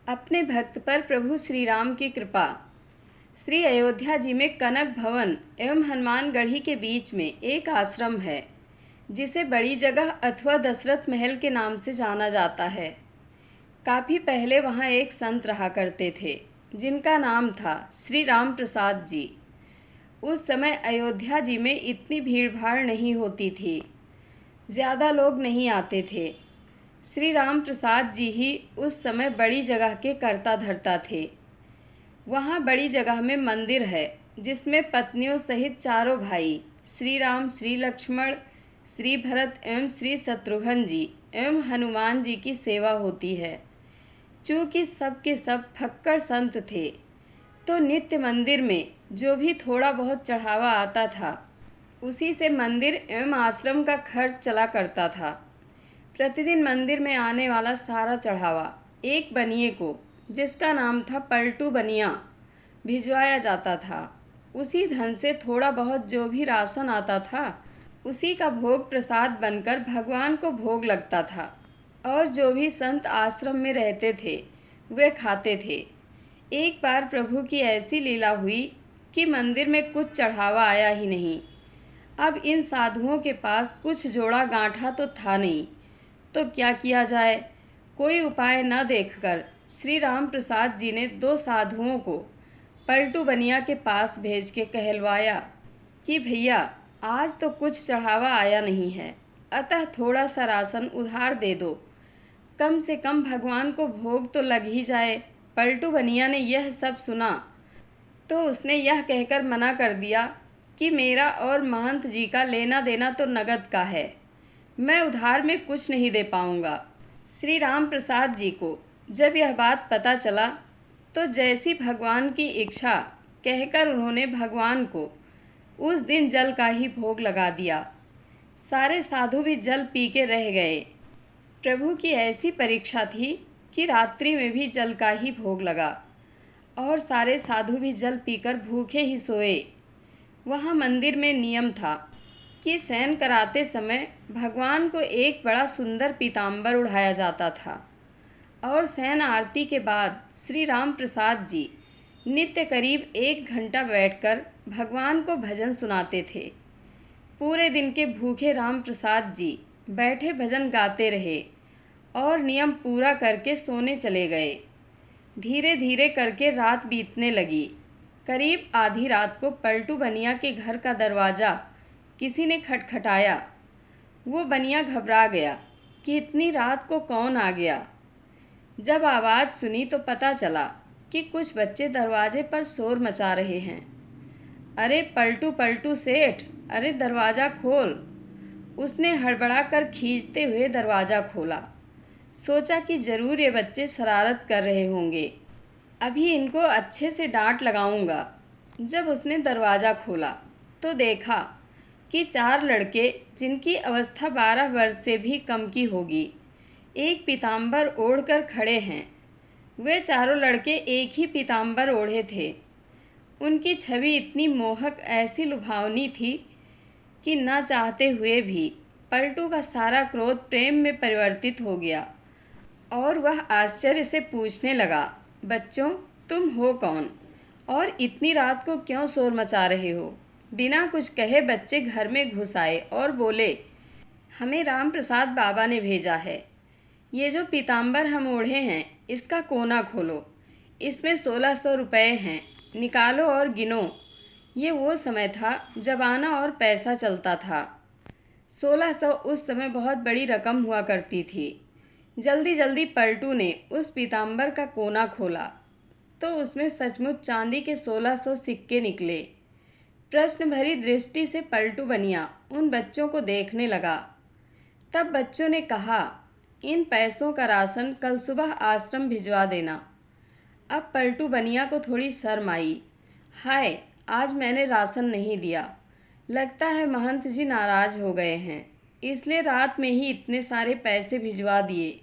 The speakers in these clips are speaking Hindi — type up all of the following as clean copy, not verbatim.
अपने भक्त पर प्रभु श्री राम की कृपा। श्री अयोध्या जी में कनक भवन एवं हनुमानगढ़ी के बीच में एक आश्रम है जिसे बड़ी जगह अथवा दशरथ महल के नाम से जाना जाता है। काफ़ी पहले वहाँ एक संत रहा करते थे जिनका नाम था श्री राम प्रसाद जी। उस समय अयोध्या जी में इतनी भीड़ भाड़ नहीं होती थी, ज़्यादा लोग नहीं आते थे। श्री राम प्रसाद जी ही उस समय बड़ी जगह के कर्ता धर्ता थे। वहाँ बड़ी जगह में मंदिर है जिसमें पत्नियों सहित चारों भाई श्री राम, श्री लक्ष्मण, श्री भरत एवं श्री शत्रुघ्न जी एवं हनुमान जी की सेवा होती है। चूँकि सब के सब फक्कड़ संत थे तो नित्य मंदिर में जो भी थोड़ा बहुत चढ़ावा आता था उसी से मंदिर एवं आश्रम का खर्च चला करता था। प्रतिदिन मंदिर में आने वाला सारा चढ़ावा एक बनिए को, जिसका नाम था पलटू बनिया, भिजवाया जाता था। उसी धन से थोड़ा बहुत जो भी राशन आता था उसी का भोग प्रसाद बनकर भगवान को भोग लगता था और जो भी संत आश्रम में रहते थे वे खाते थे। एक बार प्रभु की ऐसी लीला हुई कि मंदिर में कुछ चढ़ावा आया ही नहीं। अब इन साधुओं के पास कुछ जोड़ा गांठा तो था नहीं, तो क्या किया जाए। कोई उपाय न देखकर श्री राम प्रसाद जी ने दो साधुओं को पलटू बनिया के पास भेज के कहलवाया कि भैया आज तो कुछ चढ़ावा आया नहीं है, अतः थोड़ा सा राशन उधार दे दो, कम से कम भगवान को भोग तो लग ही जाए। पलटू बनिया ने यह सब सुना तो उसने यह कहकर मना कर दिया कि मेरा और महंत जी का लेना देना तो नगद का है, मैं उधार में कुछ नहीं दे पाऊँगा। श्री राम प्रसाद जी को जब यह बात पता चला तो जैसी भगवान की इच्छा कहकर उन्होंने भगवान को उस दिन जल का ही भोग लगा दिया। सारे साधु भी जल पी के रह गए। प्रभु की ऐसी परीक्षा थी कि रात्रि में भी जल का ही भोग लगा और सारे साधु भी जल पीकर भूखे ही सोए। वहाँ मंदिर में नियम था कि शयन कराते समय भगवान को एक बड़ा सुंदर पीताम्बर उढ़ाया जाता था और शयन आरती के बाद श्री राम प्रसाद जी नित्य करीब 1 घंटा बैठकर भगवान को भजन सुनाते थे। पूरे दिन के भूखे राम प्रसाद जी बैठे भजन गाते रहे और नियम पूरा करके सोने चले गए। धीरे धीरे करके रात बीतने लगी। करीब आधी रात को पलटू बनिया के घर का दरवाज़ा किसी ने खटखटाया। वो बनिया घबरा गया कि इतनी रात को कौन आ गया। जब आवाज़ सुनी तो पता चला कि कुछ बच्चे दरवाजे पर शोर मचा रहे हैं। अरे पलटू पलटू सेठ, अरे दरवाज़ा खोल। उसने हड़बड़ा कर खींचते हुए दरवाज़ा खोला। सोचा कि ज़रूर ये बच्चे शरारत कर रहे होंगे, अभी इनको अच्छे से डांट लगाऊंगा। जब उसने दरवाज़ा खोला तो देखा कि 4 लड़के जिनकी अवस्था 12 वर्ष से भी कम की होगी एक पीताम्बर ओढ़कर खड़े हैं। वे चारों लड़के एक ही पीताम्बर ओढ़े थे। उनकी छवि इतनी मोहक, ऐसी लुभावनी थी कि न चाहते हुए भी पलटू का सारा क्रोध प्रेम में परिवर्तित हो गया और वह आश्चर्य से पूछने लगा, बच्चों तुम हो कौन और इतनी रात को क्यों शोर मचा रहे हो। बिना कुछ कहे बच्चे घर में घुस आए और बोले, हमें राम प्रसाद बाबा ने भेजा है। ये जो पीताम्बर हम ओढ़े हैं इसका कोना खोलो, इसमें 1600 रुपये हैं, निकालो और गिनो। ये वो समय था जब आना और पैसा चलता था। 1600 उस समय बहुत बड़ी रकम हुआ करती थी। जल्दी जल्दी पलटू ने उस पीताम्बर का कोना खोला तो उसमें सचमुच चांदी के 1600 सिक्के निकले। प्रश्न भरी दृष्टि से पलटू बनिया उन बच्चों को देखने लगा। तब बच्चों ने कहा, इन पैसों का राशन कल सुबह आश्रम भिजवा देना। अब पलटू बनिया को थोड़ी शर्म आई। हाय, आज मैंने राशन नहीं दिया, लगता है महंत जी नाराज़ हो गए हैं, इसलिए रात में ही इतने सारे पैसे भिजवा दिए।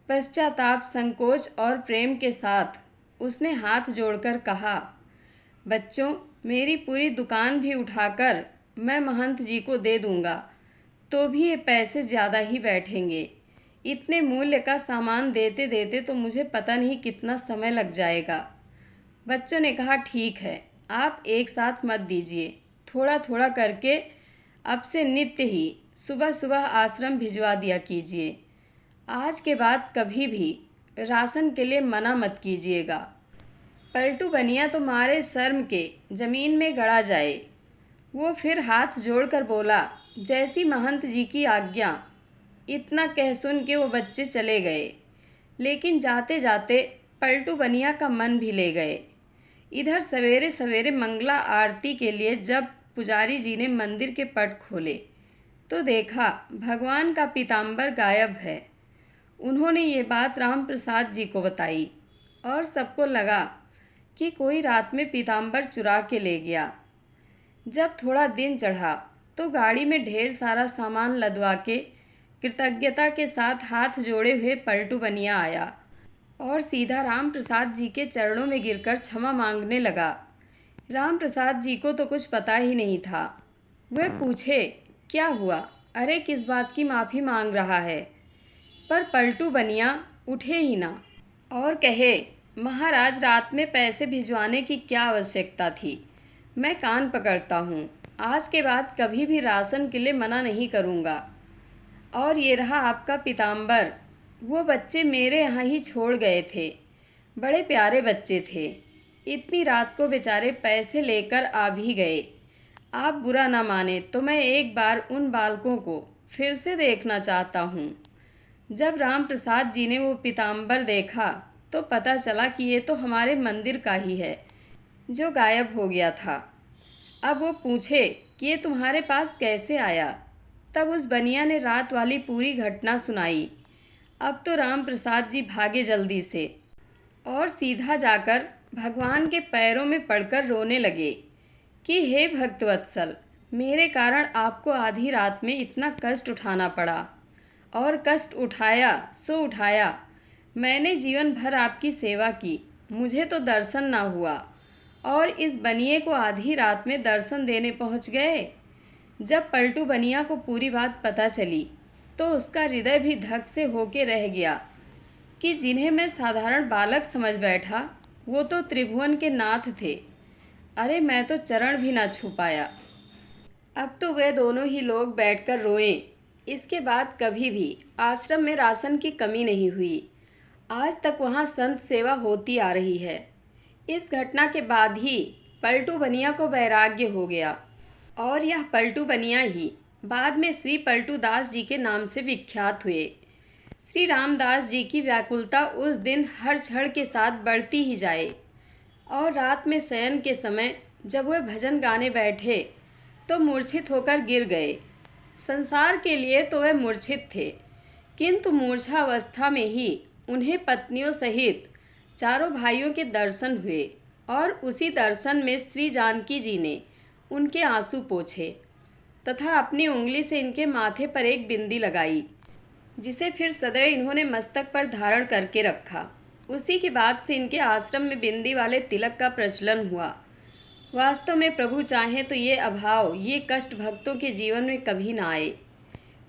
पश्चाताप, संकोच और प्रेम के साथ उसने हाथ जोड़कर कहा, बच्चों मेरी पूरी दुकान भी उठाकर मैं महंत जी को दे दूंगा तो भी ये पैसे ज़्यादा ही बैठेंगे, इतने मूल्य का सामान देते देते तो मुझे पता नहीं कितना समय लग जाएगा। बच्चों ने कहा, ठीक है, आप एक साथ मत दीजिए, थोड़ा थोड़ा करके अब से नित्य ही सुबह सुबह आश्रम भिजवा दिया कीजिए। आज के बाद कभी भी राशन के लिए मना मत कीजिएगा। पलटू बनिया तो मारे शर्म के जमीन में गड़ा जाए। वो फिर हाथ जोड़कर बोला, जैसी महंत जी की आज्ञा। इतना कह सुन के वो बच्चे चले गए, लेकिन जाते जाते पलटू बनिया का मन भी ले गए। इधर सवेरे सवेरे मंगला आरती के लिए जब पुजारी जी ने मंदिर के पट खोले तो देखा भगवान का पीताम्बर गायब है। उन्होंने ये बात राम प्रसाद जी को बताई और सबको लगा कि कोई रात में पीताम्बर चुरा के ले गया। जब थोड़ा दिन चढ़ा तो गाड़ी में ढेर सारा सामान लदवा के कृतज्ञता के साथ हाथ जोड़े हुए पलटू बनिया आया और सीधा राम प्रसाद जी के चरणों में गिरकर क्षमा मांगने लगा। राम प्रसाद जी को तो कुछ पता ही नहीं था। वे पूछे, क्या हुआ? अरे किस बात की माफ़ी मांग रहा है? पर पलटू बनिया उठे ही ना और कहे, महाराज, रात में पैसे भिजवाने की क्या आवश्यकता थी? मैं कान पकड़ता हूँ, आज के बाद कभी भी राशन के लिए मना नहीं करूँगा। और ये रहा आपका पीताम्बर, वो बच्चे मेरे यहाँ ही छोड़ गए थे, बड़े प्यारे बच्चे थे। इतनी रात को बेचारे पैसे लेकर आ भी गए। आप बुरा ना माने तो मैं एक बार उन बालकों को फिर से देखना चाहता हूँ। जब राम प्रसाद जी ने वो पीताम्बर देखा तो पता चला कि ये तो हमारे मंदिर का ही है जो गायब हो गया था। अब वो पूछे कि ये तुम्हारे पास कैसे आया? तब उस बनिया ने रात वाली पूरी घटना सुनाई। अब तो राम प्रसाद जी भागे जल्दी से और सीधा जाकर भगवान के पैरों में पड़कर रोने लगे कि हे भक्तवत्सल, मेरे कारण आपको आधी रात में इतना कष्ट उठाना पड़ा और कष्ट उठाया सो उठाया। मैंने जीवन भर आपकी सेवा की, मुझे तो दर्शन ना हुआ और इस बनिए को आधी रात में दर्शन देने पहुंच गए। जब पलटू बनिया को पूरी बात पता चली तो उसका हृदय भी धक से होके रह गया कि जिन्हें मैं साधारण बालक समझ बैठा वो तो त्रिभुवन के नाथ थे। अरे मैं तो चरण भी ना छू पाया। अब तो वे दोनों ही लोग बैठकर रोए। इसके बाद कभी भी आश्रम में राशन की कमी नहीं हुई। आज तक वहाँ संत सेवा होती आ रही है। इस घटना के बाद ही पलटू बनिया को वैराग्य हो गया और यह पलटू बनिया ही बाद में श्री पलटू दास जी के नाम से विख्यात हुए। श्री रामदास जी की व्याकुलता उस दिन हर क्षण के साथ बढ़ती ही जाए और रात में शयन के समय जब वे भजन गाने बैठे तो मूर्छित होकर गिर गए। संसार के लिए तो वे मूर्छित थे, किंतु मूर्छा अवस्था में ही उन्हें पत्नियों सहित चारों भाइयों के दर्शन हुए और उसी दर्शन में श्री जानकी जी ने उनके आंसू पोंछे तथा अपनी उंगली से इनके माथे पर एक बिंदी लगाई, जिसे फिर सदैव इन्होंने मस्तक पर धारण करके रखा। उसी के बाद से इनके आश्रम में बिंदी वाले तिलक का प्रचलन हुआ। वास्तव में प्रभु चाहें तो ये अभाव, ये कष्ट भक्तों के जीवन में कभी ना आए,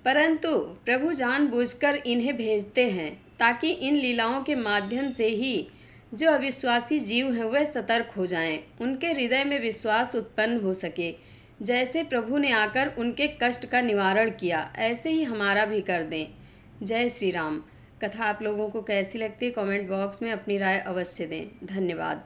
परंतु प्रभु जानबूझकर इन्हें भेजते हैं ताकि इन लीलाओं के माध्यम से ही जो अविश्वासी जीव हैं वह सतर्क हो जाएं, उनके हृदय में विश्वास उत्पन्न हो सके। जैसे प्रभु ने आकर उनके कष्ट का निवारण किया, ऐसे ही हमारा भी कर दें। जय श्री राम। कथा आप लोगों को कैसी लगती है कमेंट बॉक्स में अपनी राय अवश्य दें। धन्यवाद।